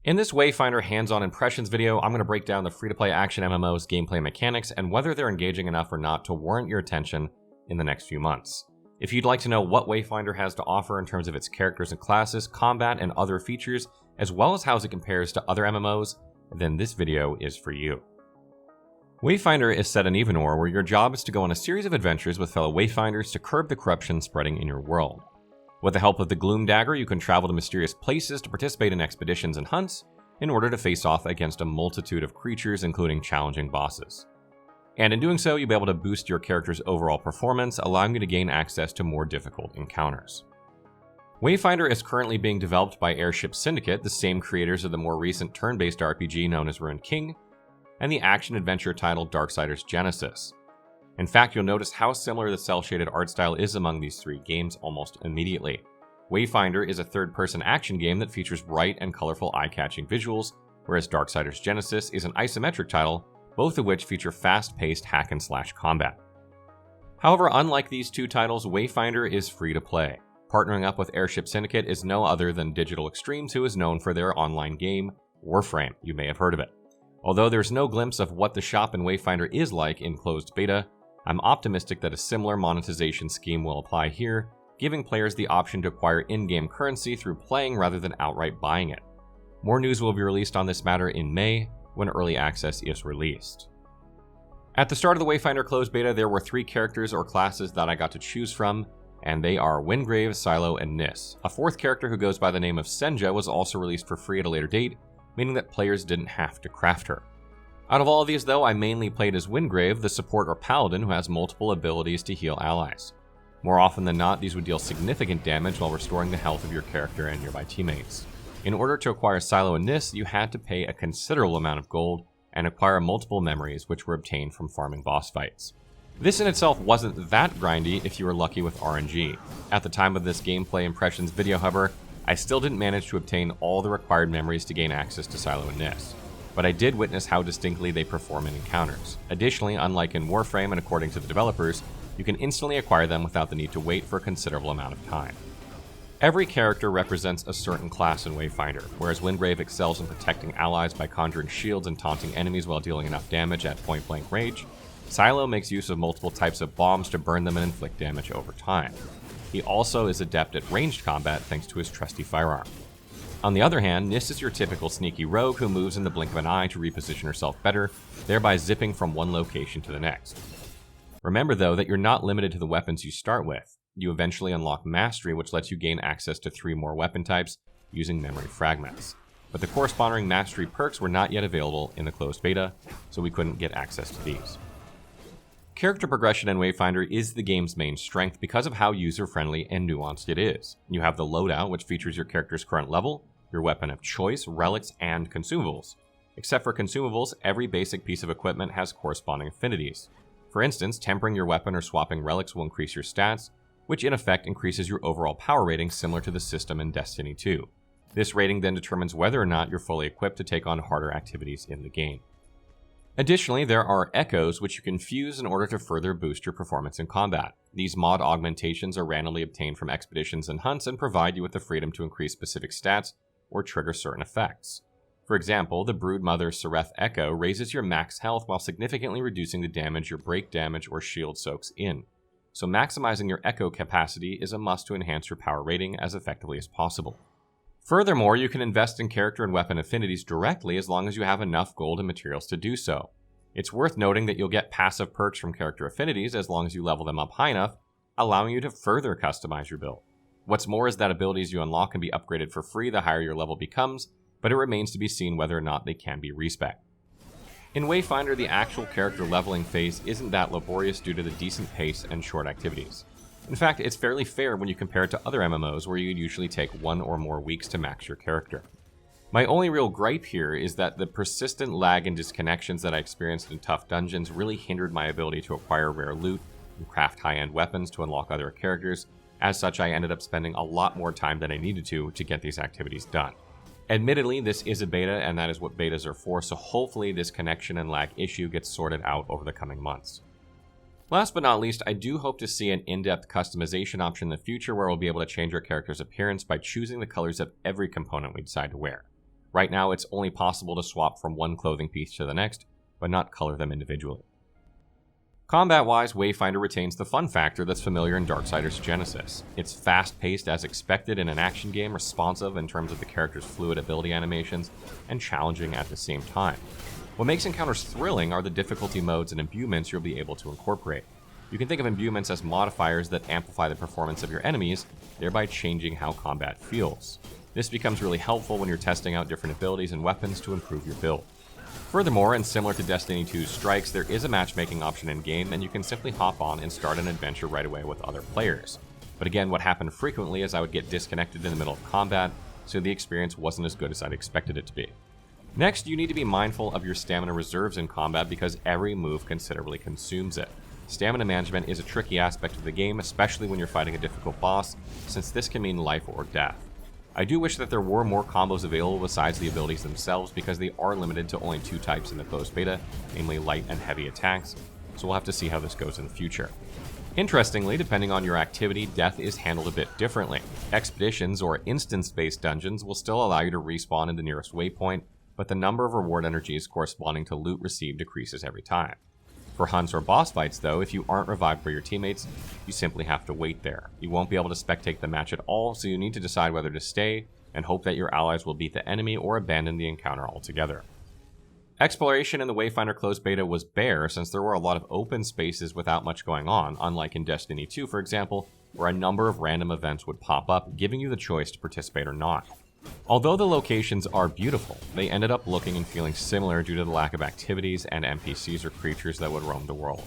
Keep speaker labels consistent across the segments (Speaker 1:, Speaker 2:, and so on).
Speaker 1: In this Wayfinder hands-on impressions video, I'm going to break down the free-to-play action MMOs gameplay mechanics and whether they're engaging enough or not to warrant your attention in the next few months. If you'd like to know what Wayfinder has to offer in terms of its characters and classes, combat, and other features, as well as how it compares to other MMOs, then this video is for you. Wayfinder is set in Evenor, where your job is to go on a series of adventures with fellow Wayfinders to curb the corruption spreading in your world. With the help of the Gloom Dagger, you can travel to mysterious places to participate in expeditions and hunts in order to face off against a multitude of creatures, including challenging bosses. And in doing so, you'll be able to boost your character's overall performance, allowing you to gain access to more difficult encounters. Wayfinder is currently being developed by Airship Syndicate, the same creators of the more recent turn-based RPG known as Ruined King, and the action-adventure title Darksiders Genesis. In fact, you'll notice how similar the cel-shaded art style is among these three games almost immediately. Wayfinder is a third-person action game that features bright and colorful eye-catching visuals, whereas Darksiders Genesis is an isometric title, both of which feature fast-paced hack-and-slash combat. However, unlike these two titles, Wayfinder is free to play. Partnering up with Airship Syndicate is no other than Digital Extremes, who is known for their online game, Warframe. You may have heard of it. Although there's no glimpse of what the shop in Wayfinder is like in closed beta, I'm optimistic that a similar monetization scheme will apply here, giving players the option to acquire in-game currency through playing rather than outright buying it. More news will be released on this matter in May, when early access is released. At the start of the Wayfinder closed beta, there were 3 characters or classes that I got to choose from, and they are Wingrave, Silo, and Nis. A 4th character who goes by the name of Senja was also released for free at a later date, meaning that players didn't have to craft her. Out of all of these though, I mainly played as Wingrave, the support or paladin who has multiple abilities to heal allies. More often than not, these would deal significant damage while restoring the health of your character and nearby teammates. In order to acquire Silo and Nis, you had to pay a considerable amount of gold and acquire multiple memories which were obtained from farming boss fights. This in itself wasn't that grindy if you were lucky with RNG. At the time of this gameplay impressions video, however, I still didn't manage to obtain all the required memories to gain access to Silo and Nis, but I did witness how distinctly they perform in encounters. Additionally, unlike in Warframe and according to the developers, you can instantly acquire them without the need to wait for a considerable amount of time. Every character represents a certain class in Wayfinder, whereas Wingrave excels in protecting allies by conjuring shields and taunting enemies while dealing enough damage at point-blank range. Silo makes use of multiple types of bombs to burn them and inflict damage over time. He also is adept at ranged combat thanks to his trusty firearm. On the other hand, Nis is your typical sneaky rogue who moves in the blink of an eye to reposition herself better, thereby zipping from one location to the next. Remember though that you're not limited to the weapons you start with. You eventually unlock Mastery, which lets you gain access to 3 more weapon types using memory fragments. But the corresponding Mastery perks were not yet available in the closed beta, so we couldn't get access to these. Character progression in Wayfinder is the game's main strength because of how user-friendly and nuanced it is. You have the loadout, which features your character's current level, your weapon of choice, relics, and consumables. Except for consumables, every basic piece of equipment has corresponding affinities. For instance, tempering your weapon or swapping relics will increase your stats, which in effect increases your overall power rating similar to the system in Destiny 2. This rating then determines whether or not you're fully equipped to take on harder activities in the game. Additionally, there are echoes which you can fuse in order to further boost your performance in combat. These mod augmentations are randomly obtained from expeditions and hunts and provide you with the freedom to increase specific stats or trigger certain effects. For example, the Broodmother Sereth Echo raises your max health while significantly reducing the damage your break damage or shield soaks in. So maximizing your echo capacity is a must to enhance your power rating as effectively as possible. Furthermore, you can invest in character and weapon affinities directly as long as you have enough gold and materials to do so. It's worth noting that you'll get passive perks from character affinities as long as you level them up high enough, allowing you to further customize your build. What's more is that abilities you unlock can be upgraded for free the higher your level becomes, but it remains to be seen whether or not they can be respec'd. In Wayfinder, the actual character leveling phase isn't that laborious due to the decent pace and short activities. In fact, it's fairly fair when you compare it to other MMOs where you'd usually take 1 or more weeks to max your character. My only real gripe here is that the persistent lag and disconnections that I experienced in tough dungeons really hindered my ability to acquire rare loot and craft high-end weapons to unlock other characters. As such, I ended up spending a lot more time than I needed to get these activities done. Admittedly, this is a beta, and that is what betas are for, so hopefully this connection and lag issue gets sorted out over the coming months. Last but not least, I do hope to see an in-depth customization option in the future where we'll be able to change our character's appearance by choosing the colors of every component we decide to wear. Right now, it's only possible to swap from one clothing piece to the next, but not color them individually. Combat-wise, Wayfinder retains the fun factor that's familiar in Darksiders Genesis. It's fast-paced as expected in an action game, responsive in terms of the character's fluid ability animations, and challenging at the same time. What makes encounters thrilling are the difficulty modes and imbuements you'll be able to incorporate. You can think of imbuements as modifiers that amplify the performance of your enemies, thereby changing how combat feels. This becomes really helpful when you're testing out different abilities and weapons to improve your build. Furthermore, and similar to Destiny 2's Strikes, there is a matchmaking option in-game, and you can simply hop on and start an adventure right away with other players. But again, what happened frequently is I would get disconnected in the middle of combat, so the experience wasn't as good as I'd expected it to be. Next, you need to be mindful of your stamina reserves in combat because every move considerably consumes it. Stamina management is a tricky aspect of the game, especially when you're fighting a difficult boss, since this can mean life or death. I do wish that there were more combos available besides the abilities themselves because they are limited to only 2 types in the closed beta, namely light and heavy attacks, so we'll have to see how this goes in the future. Interestingly, depending on your activity, death is handled a bit differently. Expeditions or instance-based dungeons will still allow you to respawn in the nearest waypoint, but the number of reward energies corresponding to loot received decreases every time. For hunts or boss fights, though, if you aren't revived by your teammates, you simply have to wait there. You won't be able to spectate the match at all, so you need to decide whether to stay and hope that your allies will beat the enemy or abandon the encounter altogether. Exploration in the Wayfinder closed beta was bare since there were a lot of open spaces without much going on, unlike in Destiny 2, for example, where a number of random events would pop up, giving you the choice to participate or not. Although the locations are beautiful, they ended up looking and feeling similar due to the lack of activities and NPCs or creatures that would roam the world.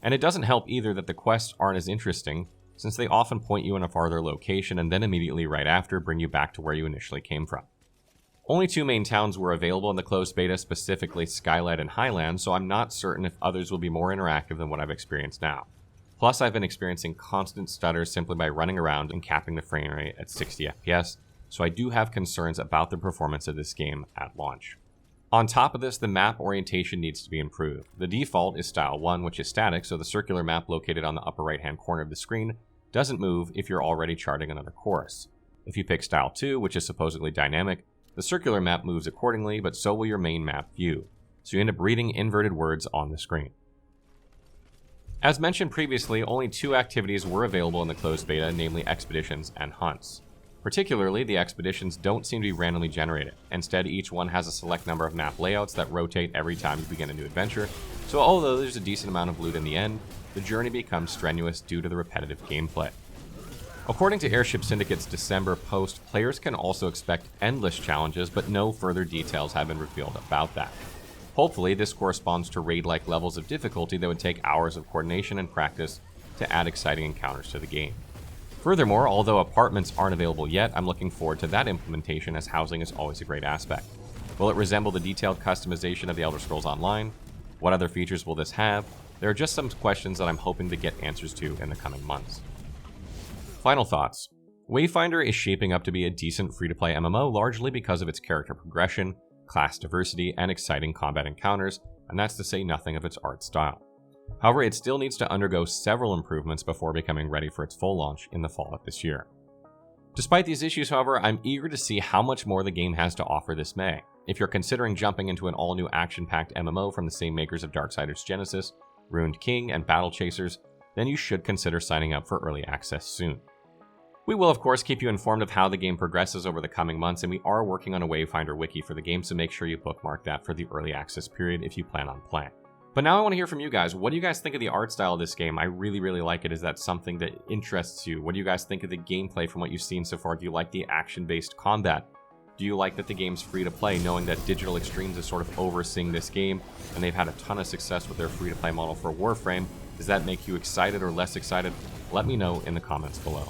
Speaker 1: And it doesn't help either that the quests aren't as interesting, since they often point you in a farther location and then immediately right after bring you back to where you initially came from. Only 2 main towns were available in the closed beta, specifically Skylight and Highland, so I'm not certain if others will be more interactive than what I've experienced now. Plus, I've been experiencing constant stutters simply by running around and capping the frame rate at 60 FPS, so I do have concerns about the performance of this game at launch. On top of this, the map orientation needs to be improved. The default is Style 1, which is static, so the circular map located on the upper right-hand corner of the screen doesn't move if you're already charting another course. If you pick Style 2, which is supposedly dynamic, the circular map moves accordingly, but so will your main map view, so you end up reading inverted words on the screen. As mentioned previously, only 2 activities were available in the closed beta, namely expeditions and hunts. Particularly, the expeditions don't seem to be randomly generated. Instead, each one has a select number of map layouts that rotate every time you begin a new adventure, so although there's a decent amount of loot in the end, the journey becomes strenuous due to the repetitive gameplay. According to Airship Syndicate's December post, players can also expect endless challenges, but no further details have been revealed about that. Hopefully, this corresponds to raid-like levels of difficulty that would take hours of coordination and practice to add exciting encounters to the game. Furthermore, although apartments aren't available yet, I'm looking forward to that implementation as housing is always a great aspect. Will it resemble the detailed customization of the Elder Scrolls Online? What other features will this have? There are just some questions that I'm hoping to get answers to in the coming months. Final thoughts. Wayfinder is shaping up to be a decent free-to-play MMO largely because of its character progression, class diversity, and exciting combat encounters, and that's to say nothing of its art style. However, it still needs to undergo several improvements before becoming ready for its full launch in the fall of this year. Despite these issues, however, I'm eager to see how much more the game has to offer this May. If you're considering jumping into an all-new action-packed MMO from the same makers of Darksiders Genesis, Ruined King, and Battle Chasers, then you should consider signing up for early access soon. We will, of course, keep you informed of how the game progresses over the coming months, and we are working on a Wayfinder wiki for the game, so make sure you bookmark that for the early access period if you plan on playing. But now I want to hear from you guys. What do you guys think of the art style of this game? I really like it. Is that something that interests you? What do you guys think of the gameplay from what you've seen so far? Do you like the action-based combat? Do you like that the game's free to play, knowing that Digital Extremes is sort of overseeing this game, and they've had a ton of success with their free-to-play model for Warframe? Does that make you excited or less excited? Let me know in the comments below.